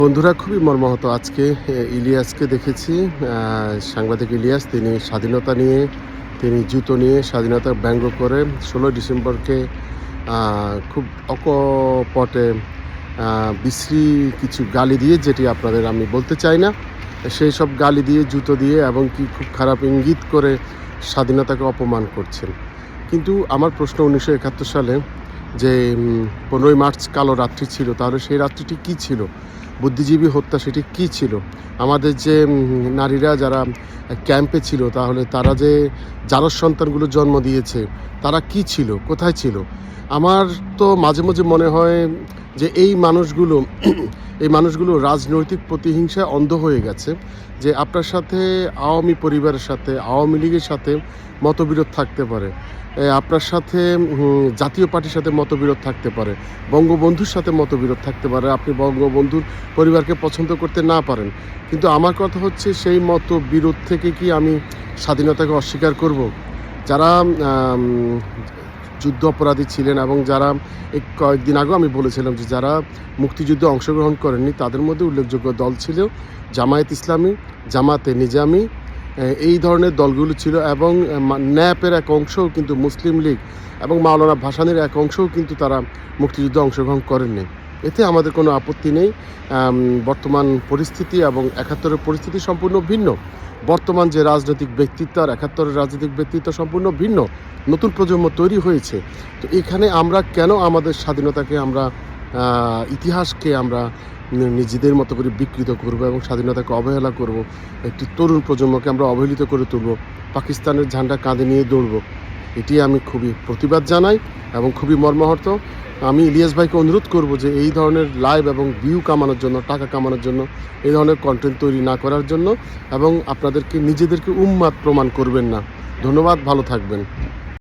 বন্ধুরা, খুবই মর্মাহত আজকে ইলিয়াসকে দেখেছি। সাংবাদিক ইলিয়াস, তিনি স্বাধীনতা নিয়ে, তিনি জুতো নিয়ে স্বাধীনতা ব্যঙ্গ করে 16 ডিসেম্বরকে খুব অকপটে বিশ্রী কিছু গালি দিয়ে, যেটি আপনাদের আমি বলতে চাই না, সেই সব গালি দিয়ে, জুতো দিয়ে এবং কি খুব খারাপ ইঙ্গিত করে স্বাধীনতাকে অপমান করছেন। কিন্তু আমার প্রশ্ন, 1971 সালে যে 15ই মার্চ কালো রাত্রি ছিল, তাহলে সেই রাত্রিটি কী ছিল? বুদ্ধিজীবী হত্যা সেটি কী ছিল? আমাদের যে নারীরা যারা ক্যাম্পে ছিল, তাহলে তারা যে জারজ সন্তানগুলো জন্ম দিয়েছে, তারা কি ছিল, কোথায় ছিল? আমার তো মাঝে মাঝে মনে হয় যে এই মানুষগুলো রাজনৈতিক প্রতিহিংসায় অন্ধ হয়ে গেছে। যে আপনার সাথে আওয়ামী পরিবারের সাথে, আওয়ামী লীগের সাথে মতবিরোধ থাকতে পারে, আপনার সাথে জাতীয় পার্টির সাথে মতবিরোধ থাকতে পারে, বঙ্গবন্ধুর সাথে মতবিরোধ থাকতে পারে, আপনি বঙ্গবন্ধুর পরিবারকে পছন্দ করতে না পারেন, কিন্তু আমার কথা হচ্ছে সেই মতবিরোধ থেকে কি আমি স্বাধীনতাকে অস্বীকার করব? যারা যুদ্ধ অপরাধী ছিলেন এবং যারা কয়েকদিন আগেও আমি বলেছিলাম যে যারা মুক্তিযুদ্ধে অংশগ্রহণ করেননি, তাদের মধ্যে উল্লেখযোগ্য দল ছিল জামায়াত ইসলামী, জামাতে নিজামী, এই ধরনের দলগুলো ছিল। এবং ন্যাপের এক অংশও কিন্তু মুসলিম লীগ এবং মাওলানা ভাসানীর এক অংশও কিন্তু তারা মুক্তিযুদ্ধে অংশগ্রহণ করেননি। এতে আমাদের কোনো আপত্তি নেই। বর্তমান পরিস্থিতি এবং 71-এর পরিস্থিতি সম্পূর্ণ ভিন্ন। বর্তমান যে রাজনৈতিক ব্যক্তিত্ব আর 71-এর রাজনৈতিক ব্যক্তিত্ব সম্পূর্ণ ভিন্ন। নতুন প্রজন্ম তৈরি হয়েছে। তো এখানে আমরা কেন আমাদের স্বাধীনতাকে, আমরা ইতিহাসকে আমরা নিজেদের মতো করে বিকৃত করব এবং স্বাধীনতাকে অবহেলা করব? একটি তরুণ প্রজন্মকে আমরা অবহেলিত করে তুলব, পাকিস্তানের ঝান্ডা কাঁধে নিয়ে দৌড়ব? এটি আমি খুবই প্রতিবাদ জানাই এবং খুবই মর্মাহত। আমি ইলিয়াস ভাইকে অনুরোধ করব যে এই ধরনের লাইভ এবং ভিউ কামানোর জন্য, টাকা কামানোর জন্য, এই ধরনের কন্টেন্ট তৈরি না করার জন্য, এবং আপনাদেরকে নিজেদেরকে উন্মাদ প্রমাণ করবেন না। ধন্যবাদ, ভালো থাকবেন।